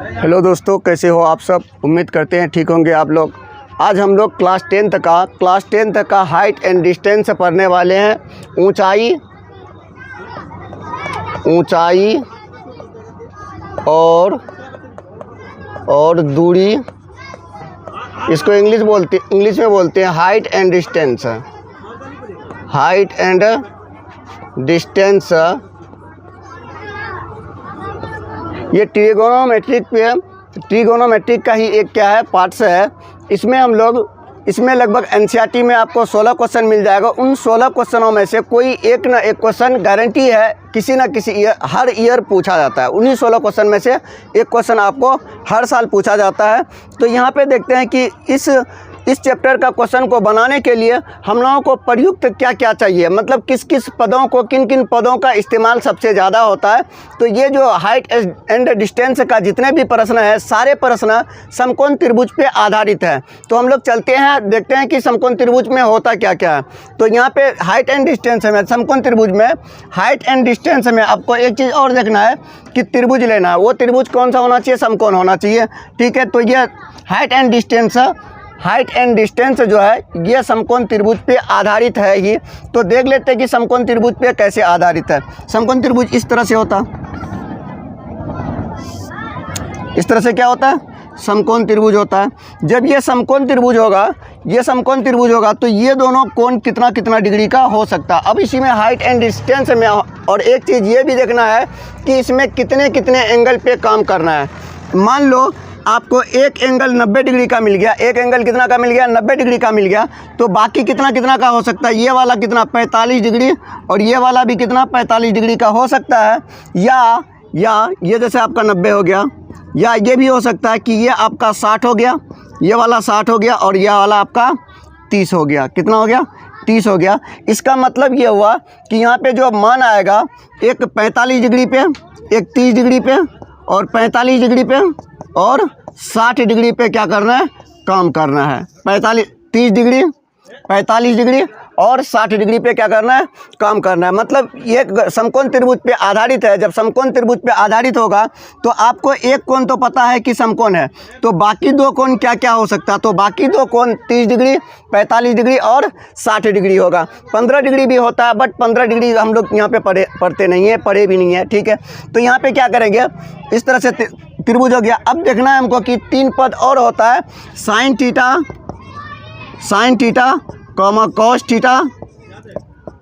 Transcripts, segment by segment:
Hello दोस्तों, कैसे हो आप सब। उम्मीद करते हैं ठीक होंगे आप लोग। आज हम लोग क्लास 10 का हाइट एंड डिस्टेंस पढ़ने वाले हैं। ऊंचाई और दूरी, इसको इंग्लिश में बोलते हैं हाइट एंड डिस्टेंस। ये ट्रिगोनोमेट्रिक का ही एक क्या है, पार्ट्स है। इसमें लगभग एनसीईआरटी में आपको 16 क्वेश्चन मिल जाएगा। उन 16 क्वेश्चनों में से कोई एक ना एक क्वेश्चन गारंटी है किसी न किसी हर ईयर पूछा जाता है। उन्हीं 16 क्वेश्चन में से एक क्वेश्चन आपको हर साल पूछा जाता है। तो यहाँ पे देखते हैं कि इस चैप्टर का क्वेश्चन को बनाने के लिए हम लोगों को प्रयुक्त क्या क्या चाहिए, मतलब किस किस पदों को, किन किन पदों का इस्तेमाल सबसे ज़्यादा होता है। तो ये जो हाइट एंड डिस्टेंस का जितने भी प्रश्न है, सारे प्रश्न समकोण त्रिभुज पे आधारित है। तो हम लोग चलते हैं, देखते हैं कि समकोण त्रिभुज में होता क्या क्या है। तो यहाँ पे हाइट एंड डिस्टेंस में, समकोण त्रिभुज में हाइट एंड डिस्टेंस में आपको एक चीज़ और देखना है कि त्रिभुज लेना है। वो त्रिभुज कौन सा होना चाहिए, समकोण होना चाहिए। ठीक है, तो ये हाइट एंड डिस्टेंस जो है ये समकोण त्रिभुज पे आधारित है ही। तो देख लेते हैं कि समकोण त्रिभुज पे कैसे आधारित है। समकोण त्रिभुज इस तरह से होता है। इस तरह से क्या होता है, समकोण त्रिभुज होता है। जब ये समकोण त्रिभुज होगा तो ये दोनों कोण कितना कितना डिग्री का हो सकता है। अब इसी में हाइट एंड डिस्टेंस में और एक चीज़ ये भी देखना है कि इसमें कितने कितने एंगल पे काम करना है। मान लो आपको एक एंगल 90 डिग्री का मिल गया, एक एंगल कितना का मिल गया, 90 डिग्री का मिल गया। तो बाकी कितना कितना का हो सकता है, ये वाला कितना 45 डिग्री और ये वाला भी कितना 45 डिग्री का हो सकता है। या ये जैसे आपका 90 हो गया, या ये भी हो सकता है कि ये आपका 60 हो गया, ये वाला 60 हो गया और यह वाला आपका 30 हो गया। कितना हो गया, 30 हो गया। इसका मतलब ये हुआ कि यहाँ पे जो मान आएगा, एक 45 डिग्री पे, एक 30 डिग्री पे और 45 डिग्री पे और 60 डिग्री पे क्या करना है, काम करना है। 30 डिग्री, 45 डिग्री और 60 डिग्री पे क्या करना है, काम करना है। मतलब ये समकोण त्रिभुज पे आधारित है। जब समकोण त्रिभुज पे आधारित होगा तो आपको एक कोण तो पता है कि समकोण है, तो बाकी दो कोण क्या क्या हो सकता है। तो बाकी दो कोण 30 डिग्री, 45 डिग्री और 60 डिग्री होगा। 15 डिग्री भी होता है, बट 15 डिग्री हम लोग यहाँ पे पढ़ते नहीं है, पढ़े भी नहीं है। ठीक है, तो यहाँ पे क्या करेंगे, इस तरह से त्रिभुज हो गया। अब देखना है हमको कि 3 पद और होता है, साइन थीटा कॉस थीटा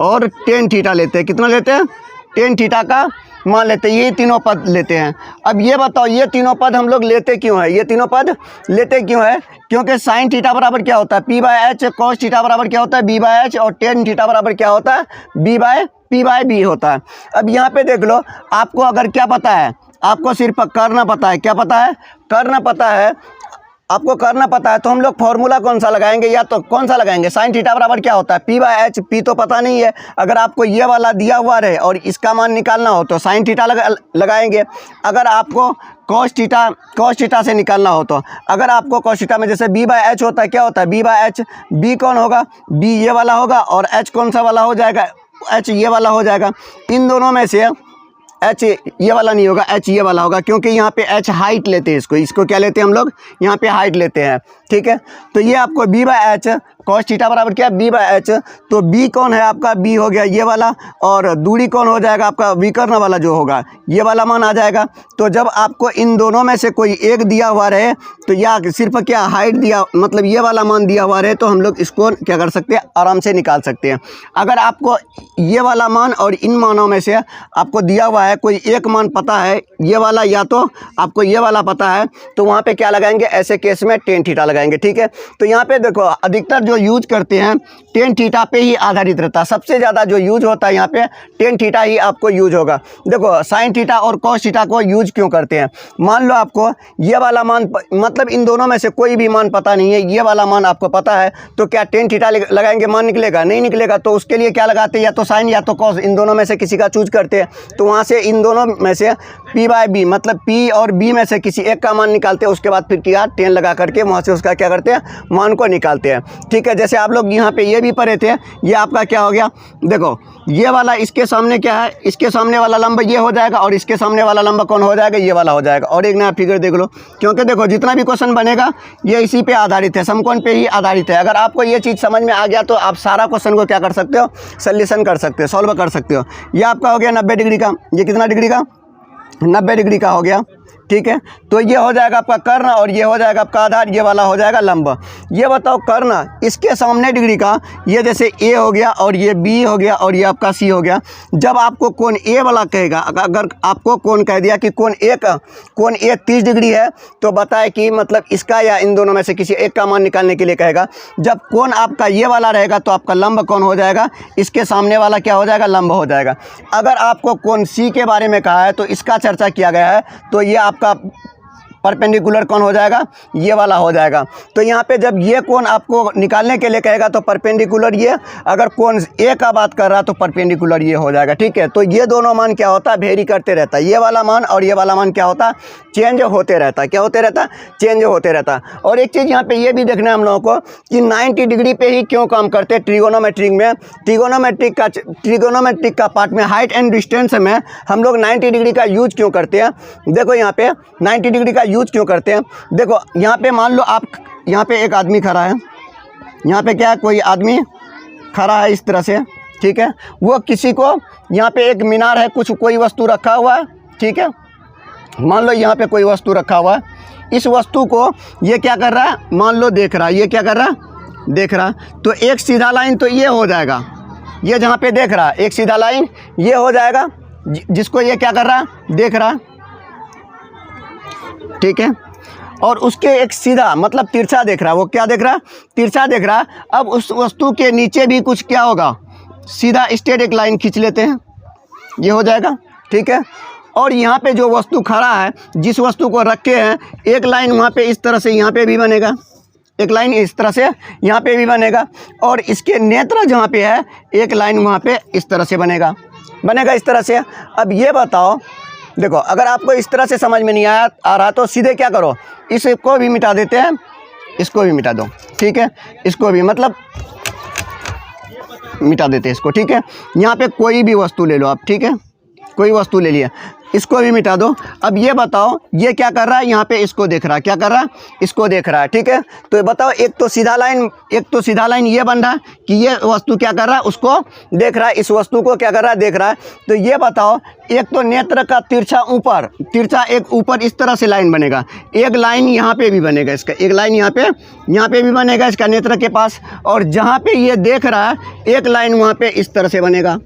और टेन थीटा लेते हैं। कितना लेते हैं, टेन थीटा का मान लेते हैं। ये तीनों पद लेते हैं। अब ये बताओ, ये तीनों पद हम लोग लेते क्यों है, ये तीनों पद लेते क्यों है? क्योंकि साइन थीटा बराबर क्या होता है, P/H, कॉस थीटा बराबर क्या होता है, B/H, और टेन थीटा बराबर क्या होता है, P/B होता है। अब यहाँ पे देख लो, आपको अगर क्या पता है, आपको सिर्फ करना पता है। क्या पता है, करना पता है। आपको करना पता है तो हम लोग फॉर्मूला कौन सा लगाएंगे, या तो कौन सा लगाएंगे, साइन थीटा बराबर क्या होता है, P/H। P तो पता नहीं है। अगर आपको ये वाला दिया हुआ रहे और इसका मान निकालना हो तो साइन थीटा लगाएंगे। अगर आपको कॉस थीटा से निकालना हो तो, अगर आपको कॉस थीटा में जैसे B/H होता है, क्या होता है B/H, B कौन होगा, B ये वाला होगा और H कौन सा वाला हो जाएगा, H ये वाला हो जाएगा। इन दोनों में से H ये वाला नहीं होगा, H ये वाला होगा, क्योंकि यहाँ पे H हाइट लेते हैं। इसको क्या लेते हैं हम लोग, यहाँ पे हाइट लेते हैं। ठीक है, तो ये आपको B/H, कॉस थीटा बराबर क्या, B/H। तो B कौन है आपका, B हो गया ये वाला, और दूरी कौन हो जाएगा आपका, विकर्ण वाला जो होगा, ये वाला मान आ जाएगा। तो जब आपको इन दोनों में से कोई एक दिया हुआ रहे, तो या सिर्फ क्या हाइट दिया, मतलब ये वाला मान दिया हुआ रहे, तो हम लोग इसको क्या कर सकते हैं, आराम से निकाल सकते हैं। अगर आपको ये वाला मान और इन मानों में से आपको दिया हुआ है कोई एक मान पता है, ये वाला या तो आपको ये वाला पता है, तो वहाँ पे क्या लगाएंगे, ऐसे केस में टेन थीटा लगाएंगे। ठीक है, तो यहाँ पे देखो अधिकतर जो यूज करते हैं टेन थीटा पे ही आधारित रहता है। सबसे ज़्यादा जो यूज होता है यहाँ पे टेन थीटा ही आपको यूज होगा। देखो साइन थीटा और कॉस थीटा को यूज क्यों करते हैं, मान लो आपको ये वाला मान, मतलब इन दोनों में से कोई भी मान पता नहीं है, ये वाला मान आपको पता है, तो क्या टेन थीटा लगाएंगे, मान निकलेगा, नहीं निकलेगा। तो उसके लिए क्या लगाते हैं, या तो साइन या तो कॉस, इन दोनों में से किसी का चूज करते हैं। तो वहाँ से इन दोनों में से P/B, मतलब P और B में से किसी एक का मान निकालते हैं। उसके बाद फिर क्या, टेन लगा करके वहाँ से उसका इसका क्या करते हैं, मान को निकालते हैं। ठीक है, जैसे आप लोग यहाँ पे ये भी पढ़े थे, ये आपका क्या हो गया, देखो ये वाला इसके सामने क्या है, इसके सामने वाला लंब ये हो जाएगा और इसके सामने वाला लंब कौन हो जाएगा, ये वाला हो जाएगा। और एक नया फिगर देख लो, क्योंकि देखो जितना भी क्वेश्चन बनेगा ये इसी पे आधारित है, समकोण पे ही आधारित है। अगर आपको ये चीज़ समझ में आ गया तो आप सारा क्वेश्चन को क्या कर सकते हो, सॉल्यूशन कर सकते हो, सॉल्व कर सकते हो। ये आपका हो गया 90 डिग्री का, ये कितना डिग्री का, 90 डिग्री का हो गया। ठीक है, तो ये हो जाएगा आपका कर्ण और ये हो जाएगा आपका आधार, ये वाला हो जाएगा लंब। ये बताओ कर्ण इसके सामने डिग्री का, ये जैसे ए हो गया और ये बी हो गया और ये आपका सी हो गया। जब आपको कोण ए वाला कहेगा, अगर आपको कोण कह दिया कि कोण ए 30 डिग्री है, तो बताए कि मतलब इसका या इन दोनों में से किसी एक का मान निकालने के लिए कहेगा। जब कोण आपका ये वाला रहेगा तो आपका लंब कौन हो जाएगा, इसके सामने वाला क्या हो जाएगा, लंब हो जाएगा। अगर आपको कोण सी के बारे में कहा है तो इसका चर्चा किया गया है, तो ये आपका परपेंडिकुलर कौन हो जाएगा, ये वाला हो जाएगा। तो यहाँ पे जब ये कोण आपको निकालने के लिए कहेगा तो परपेंडिकुलर ये, अगर कोण ए का बात कर रहा तो परपेंडिकुलर ये हो जाएगा। ठीक है, तो ये दोनों मान क्या होता है, वेरी करते रहता है। ये वाला मान और ये वाला मान क्या होता है, चेंज होते रहता है। क्या होते रहता है, चेंज होते रहता है। और एक चीज़ यहाँ पे ये भी देखना है हम लोगों को कि 90 डिग्री पे ही क्यों काम करते हैं ट्रिगोनोमेट्रिक में। ट्रिगोनोमेट्रिक का पार्ट में हाइट एंड डिस्टेंस में हम लोग 90 डिग्री का यूज क्यों करते हैं। देखो यहाँ पे 90 डिग्री का यूज क्यों करते हैं। देखो यहाँ पे मान लो आप, यहाँ पे एक आदमी खड़ा है, यहाँ पे क्या है, कोई आदमी खड़ा है इस तरह से। ठीक है, वो किसी को, यहाँ पे एक मीनार है, कुछ कोई वस्तु रखा हुआ है। ठीक है, मान लो यहाँ पे कोई वस्तु रखा हुआ है, इस वस्तु को ये क्या कर रहा है, मान लो देख रहा है, ये क्या कर रहा है, देख रहा है। तो एक सीधा लाइन तो ये हो जाएगा, ये जहाँ पे देख रहा है एक सीधा लाइन ये हो जाएगा, जिसको ये क्या कर रहा है, देख रहा है। ठीक है, और उसके एक सीधा मतलब तिरछा देख रहा है, वो क्या देख रहा है, तिरछा देख रहा है। अब उस वस्तु के नीचे भी कुछ क्या होगा, सीधा स्ट्रेट एक लाइन खींच लेते हैं, ये हो जाएगा। ठीक है, और यहाँ पे जो वस्तु खड़ा है, जिस वस्तु को रखे हैं, एक लाइन वहाँ पे इस तरह से यहाँ पे भी बनेगा, एक लाइन इस तरह से यहाँ पे भी बनेगा, और इसके नेत्र जहाँ पे है एक लाइन वहाँ पे इस तरह से बनेगा इस तरह से। अब ये बताओ, देखो अगर आपको इस तरह से समझ में नहीं आ रहा तो सीधे क्या करो, इसको भी मिटा देते हैं, इसको भी मिटा दो। ठीक है, इसको भी मतलब मिटा देते हैं इसको। ठीक है, यहाँ पे कोई भी वस्तु ले लो आप। ठीक है, कोई वस्तु ले लिया, इसको भी मिटा दो। अब ये बताओ ये क्या कर रहा है, यहाँ पे इसको देख रहा है, क्या कर रहा है, इसको देख रहा है। ठीक है, तो ये बताओ एक तो सीधा लाइन ये बन रहा है कि ये वस्तु क्या कर रहा है, उसको देख रहा है, इस वस्तु को क्या कर रहा है, देख रहा है। तो ये बताओ एक तो नेत्र का तिरछा एक ऊपर इस तरह से लाइन बनेगा, एक लाइन यहाँ पे भी बनेगा, इसका एक लाइन यहाँ पे भी बनेगा इसका नेत्र के पास, और जहाँ पे ये देख रहा है एक लाइन वहाँ पे इस तरह से बनेगा।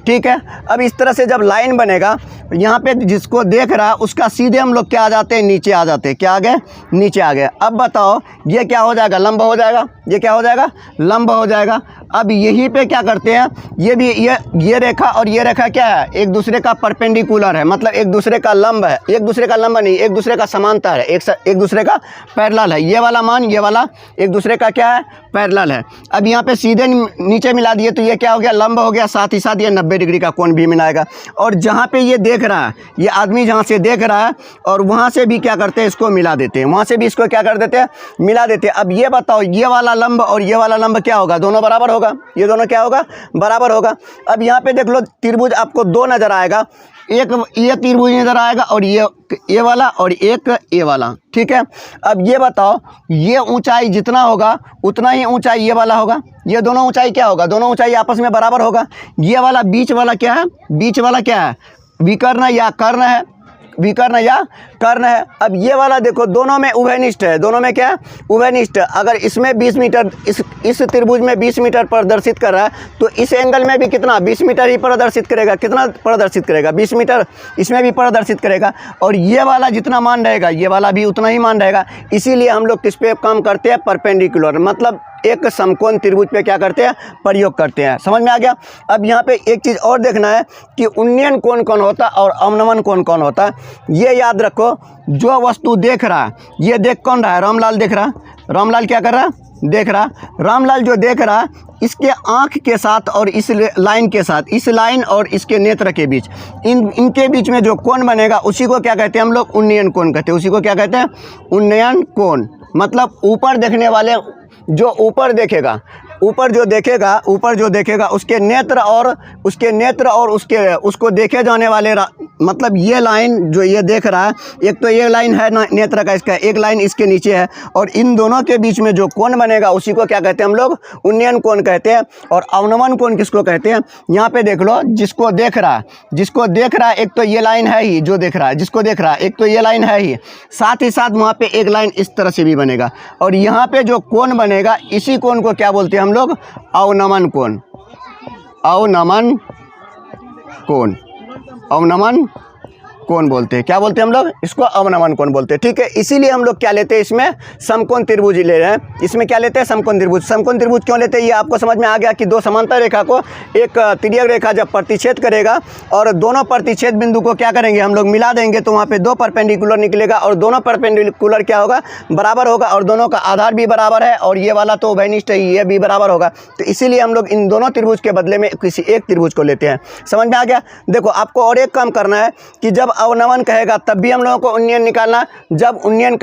ठीक है, अब इस तरह से जब लाइन बनेगा, यहाँ पे जिसको देख रहा है उसका सीधे हम लोग क्या आ जाते हैं, नीचे आ जाते हैं। क्या आ गए, नीचे आ गए। अब बताओ ये क्या हो जाएगा, लंब हो जाएगा। ये क्या हो जाएगा, लंब हो जाएगा। अब यहीं पे क्या करते हैं, ये भी ये रेखा और ये रेखा क्या है, एक दूसरे का परपेंडिकुलर है, मतलब एक दूसरे का लंब है, एक दूसरे का लंब नहीं, एक दूसरे का समांतर है, एक दूसरे का पैरेलल है। ये वाला मान ये वाला एक दूसरे का क्या है, पैरेलल है। अब यहाँ पे सीधे नीचे मिला दिए तो ये क्या हो गया, लंब हो गया, साथ ही साथ ये 90 डिग्री का कोण भी मिलाएगा। और जहाँ पे ये देख रहा है, ये आदमी जहाँ से देख रहा है, और वहाँ से भी क्या करते हैं, इसको मिला देते हैं, वहाँ से भी इसको क्या कर देते हैं, मिला देते हैं। अब ये बताओ ये वाला लंब और ये वाला लंब क्या होगा, दोनों बराबर होगा, ये दोनों क्या होगा, बराबर होगा। अब यहाँ पे देख लो त्रिभुज आपको दो नजर आएगा, एक ये त्रिभुज नजर आएगा और ये वाला और एक ये वाला। ठीक है, अब ये बताओ ये ऊंचाई जितना होगा उतना ही ऊंचाई ये वाला होगा, ये दोनों ऊंचाई क्या होगा, दोनों ऊंचाई आपस में बराबर होगा। ये वाला बीच वाला क्या है, बीच वाला क्या है, विकर्ण या कर्ण है, विकर्ण या कर्ण है। अब ये वाला देखो दोनों में उभयनिष्ठ है, दोनों में क्या है, उभयनिष्ठ। अगर इसमें 20 मीटर, इस त्रिभुज में 20 मीटर प्रदर्शित कर रहा है तो इस एंगल में भी कितना 20 मीटर ही प्रदर्शित करेगा, कितना प्रदर्शित करेगा, 20 मीटर इसमें भी प्रदर्शित करेगा। और ये वाला जितना मान रहेगा ये वाला भी उतना ही मान रहेगा। इसीलिए हम लोग किस पे काम करते हैं, परपेंडिकुलर, मतलब एक समकोण त्रिभुज पे क्या करते हैं, प्रयोग करते हैं। समझ में आ गया। अब यहाँ पे एक चीज़ और देखना है कि उन्नयन कोण कौन होता है और अवनमन कोण कौन होता है। ये याद रखो, जो वस्तु देख रहा है, ये देख कौन रहा है, रामलाल देख रहा है, रामलाल क्या कर रहा है, देख रहा। रामलाल जो देख रहा है, इसके आँख के साथ और इस लाइन के साथ, इस लाइन और इसके नेत्र के बीच, इनके बीच में जो कोण बनेगा उसी को क्या कहते हैं हम लोग, उन्नयन कोण कहते हैं। उसी को क्या कहते हैं, उन्नयन कोण। मतलब ऊपर देखने वाले, जो ऊपर देखेगा, ऊपर जो देखेगा उसके नेत्र और उसको देखे जाने वाले मतलब ये लाइन जो ये देख रहा है, एक तो ये लाइन है नेत्र का, इसका एक लाइन इसके नीचे है, और इन दोनों के बीच में जो कोण बनेगा उसी को क्या कहते हैं हम लोग? उन्नयन कोण कहते हैं। और अवनमन कोण किसको कहते हैं? यहाँ पे देख लो, जिसको देख रहा है एक तो ये लाइन है ही, जो देख रहा है जिसको देख रहा है एक तो ये लाइन है ही, साथ ही साथ वहाँ पे एक लाइन इस तरह से भी बनेगा, और यहाँ पे जो कोण बनेगा इसी कोण को क्या बोलते हैं हम लोग? अवनमन कोण। अवनमन कोण बोलते हैं। क्या बोलते हैं हम लोग? इसको अवनमन कोण बोलते हैं। ठीक है, इसीलिए हम लोग क्या लेते हैं इसमें? समकोण त्रिभुज ले रहे हैं। इसमें क्या लेते हैं? समकोण त्रिभुज। समकोण त्रिभुज क्यों लेते हैं ये आपको समझ में आ गया कि दो समांतर रेखा को एक तिर्यक रेखा जब प्रतिच्छेद करेगा और दोनों प्रतिच्छेद बिंदु को क्या करेंगे हम लोग? मिला देंगे, तो वहाँ पे दो परपेंडिकुलर निकलेगा, और दोनों परपेंडिकुलर क्या होगा? बराबर होगा, और दोनों का आधार भी बराबर है, और ये वाला तो उभयनिष्ठ है, ये भी बराबर होगा। तो इसीलिए हम लोग इन दोनों त्रिभुज के बदले में किसी एक त्रिभुज को लेते हैं। समझ में आ गया? देखो, आपको और एक काम करना है कि जब अवनमन कहेगा तब भी हम लोगों को उन्नयन निकालना, जब उन्नयन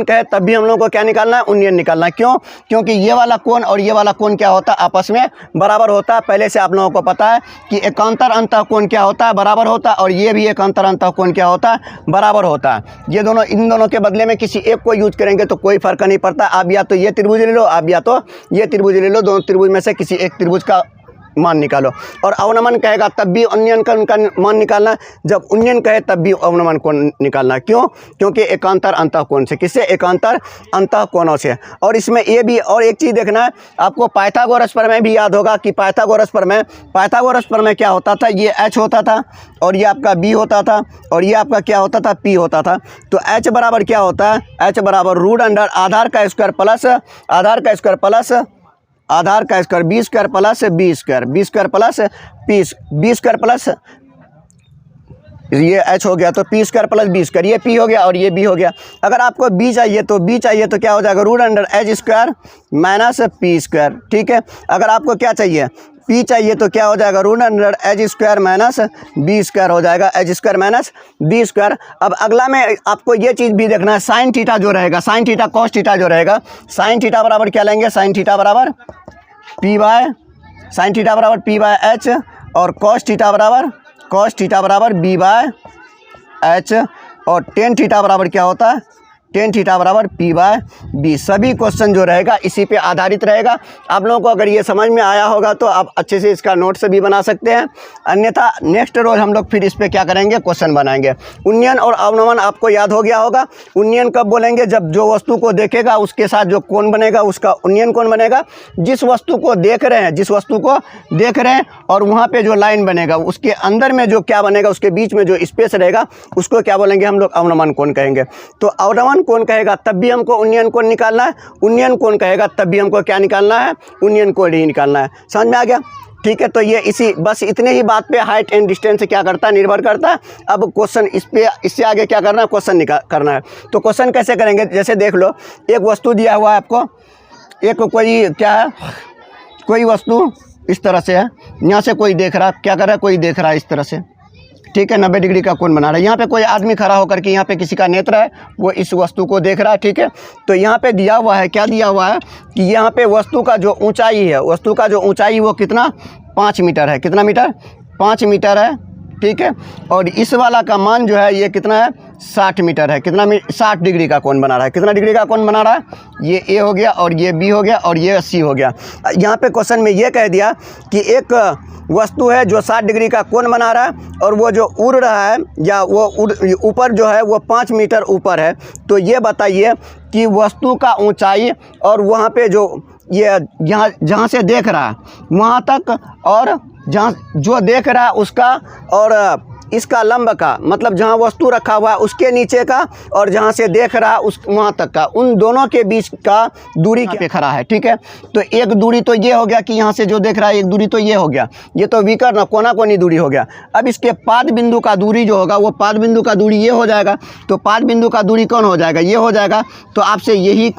कहे तब भी हम लोगों को क्या निकालना है? उन्नयन निकालना। क्यों? क्योंकि ये वाला कोण और ये वाला कोण क्या होता है? आपस में बराबर होता है। पहले से आप लोगों को पता है कि एकांतर अंतःकोण क्या होता है? बराबर होता है, और ये भी एकांतर अंतःकोण क्या होता है? बराबर होता है। ये दोनों, इन दोनों के बदले में किसी एक को यूज करेंगे तो कोई फर्क नहीं पड़ता। आप या तो ये त्रिभुज ले लो, आप या तो ये त्रिभुज ले लो, दोनों त्रिभुज में से किसी एक त्रिभुज का मान निकालो। और अवनमन कहेगा तब भी उन्नयन का उनका मान निकालना, जब उन्नयन कहे तब भी अवनमन कोण निकालना। क्यों? क्योंकि एकांतर अंतःकोण से। किससे? एकांतर अंतःकोणों से। और इसमें ये भी और एक चीज़ देखना है आपको, पाइथागोरस प्रमेय भी याद होगा कि पाइथागोरस प्रमेय क्या होता था? ये h होता था, और ये आपका b होता था, और ये आपका क्या होता था? p होता था। तो h बराबर क्या होता है? h बराबर रूट अंडर आधार का स्क्वायर प्लस आधार का square B square plus B square plus ये h हो गया, तो P square plus B square, ये p हो गया और ये b हो गया। अगर आपको b चाहिए तो क्या हो जाएगा? Root under H square minus P square. ठीक है, अगर आपको क्या चाहिए? p चाहिए तो क्या हो जाएगा? Root under H square minus B square हो जाएगा, H square minus B square. अब अगला में आपको ये चीज़ भी देखना है, साइन थीटा जो रहेगा, साइन थीटा कॉस थीटा जो रहेगा, साइन थीटा बराबर क्या लेंगे? साइन थीटा बराबर p बाय एच, और कॉस थीटा बराबर b बाय एच, और टेन थीटा बराबर क्या होता है? टेन थीटा बराबर p बाय बी। सभी क्वेश्चन जो रहेगा इसी पे आधारित रहेगा। आप लोगों को अगर ये समझ में आया होगा तो आप अच्छे से इसका नोट से भी बना सकते हैं, अन्यथा नेक्स्ट रोज हम लोग फिर इस पे क्या करेंगे? क्वेश्चन बनाएंगे। उन्नयन और अवनमन आपको याद हो गया होगा। उन्नयन कब बोलेंगे? जब जो वस्तु को देखेगा उसके साथ जो कोण बनेगा उसका उन्नयन कोण बनेगा। जिस वस्तु को देख रहे हैं और वहाँ पे जो लाइन बनेगा उसके अंदर में जो क्या बनेगा, उसके बीच में जो स्पेस रहेगा उसको क्या बोलेंगे हम लोग? अवनमन कोण कहेंगे। तो अवनमन कोण कहेगा तब भी हमको उन्नयन कोण निकालना है, उन्नयन कोण कहेगा तब भी हमको क्या निकालना है? उन्नयन कोण ही निकालना है। समझ में आ गया? ठीक है, तो ये बस इतने ही बात पे हाइट एंड डिस्टेंस से क्या करता है? निर्भर करता है। अब क्वेश्चन इससे आगे क्या करना है? क्वेश्चन करना है। तो क्वेश्चन कैसे करेंगे? जैसे देख लो, एक वस्तु दिया हुआ है आपको, एक कोई क्या है, कोई वस्तु इस तरह से है, यहाँ से कोई देख रहा है, क्या कर रहा है? कोई देख रहा है इस तरह से। ठीक है, 90 डिग्री का कोण बना रहा है। यहाँ पे कोई आदमी खड़ा होकर के, यहाँ पे किसी का नेत्र है, वो इस वस्तु को देख रहा है। ठीक है, तो यहाँ पे दिया हुआ है, क्या दिया हुआ है कि यहाँ पे वस्तु का जो ऊंचाई वो कितना? 5 मीटर है। कितना मीटर? 5 मीटर है। ठीक है, और इस वाला का मान जो है ये कितना है? 60 मीटर है। कितना? 60 डिग्री का कोण बना रहा है। कितना डिग्री का कोण बना रहा है? ये ए हो गया, और ये बी हो गया, और ये सी हो गया। यहाँ पे क्वेश्चन में ये कह दिया कि एक वस्तु है जो 60 डिग्री का कोण बना रहा है, और वो जो उड़ रहा है या वो ऊपर जो है वो 5 मीटर ऊपर है। तो ये बताइए कि वस्तु का ऊंचाई और वहाँ पे जो ये जहाँ से देख रहा है वहाँ तक, और जहाँ जो देख रहा है उसका, और इसका लंब का, मतलब जहाँ वस्तु रखा हुआ है उसके नीचे का, और जहाँ से देख रहा है उस वहाँ तक का, उन दोनों के बीच का दूरी पे खड़ा है। ठीक है, तो एक दूरी तो ये हो गया कि यहाँ से जो देख रहा है, एक दूरी तो ये हो गया, ये तो विकर्ण कोना कोनी दूरी हो गया। अब इसके पाद बिंदु का दूरी जो होगा वो पाद बिंदु का दूरी ये हो जाएगा। तो पाद बिंदु का दूरी कौन हो जाएगा? ये हो जाएगा। तो आपसे यही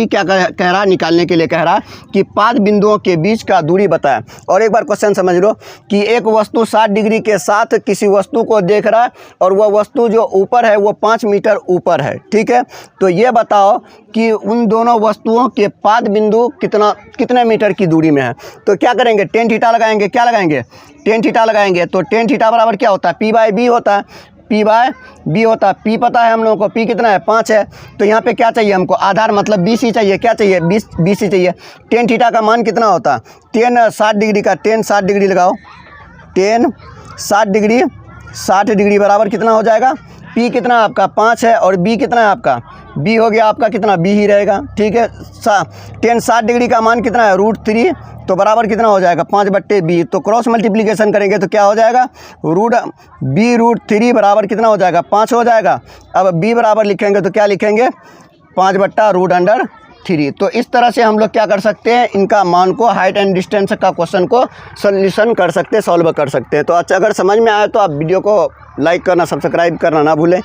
क्या कह रहा, निकालने के लिए कह रहा कि पाद बिंदुओं के बीच का दूरी बताया। और एक बार क्वेश्चन समझ लो कि एक वस्तु 60 डिग्री के साथ किसी वस्तु वस्तु को देख रहा है और वह वस्तु जो ऊपर है वो 5 मीटर ऊपर है, ठीक है। तो ये बताओ कि उन दोनों वस्तुओं के पाद बिंदु कितने मीटर की दूरी में है। तो क्या करेंगे, टेन थीटा लगाएंगे, क्या लगाएंगे, टेन थीटा लगाएंगे। तो टेन थीटा बराबर क्या होता है, पी बाई बी होता है, पी बाय बी होता है। पी पता है हम लोगों को, पी कितना है, 5 है। तो यहाँ पे क्या चाहिए हमको, आधार मतलब BC चाहिए, क्या चाहिए, BC चाहिए। टेन थीटा का मान कितना होता है, टेन 60 डिग्री का, टेन 60 डिग्री लगाओ, टेन 60 डिग्री बराबर कितना हो जाएगा, पी कितना आपका 5 है और बी कितना है आपका, बी हो गया आपका कितना, बी ही रहेगा, ठीक है। टेन 60 डिग्री का मान कितना है, √3, तो बराबर कितना हो जाएगा, 5/b। तो क्रॉस मल्टीप्लिकेशन करेंगे तो क्या हो जाएगा, √3 बराबर कितना हो जाएगा, 5 हो जाएगा। अब b बराबर लिखेंगे तो क्या लिखेंगे, 5/√3। तो इस तरह से हम लोग क्या कर सकते हैं, इनका मान को, हाइट एंड डिस्टेंस का क्वेश्चन को सॉल्यूशन कर सकते हैं, सॉल्व कर सकते हैं। तो अच्छा, अगर समझ में आए तो आप वीडियो को लाइक करना, सब्सक्राइब करना ना भूलें।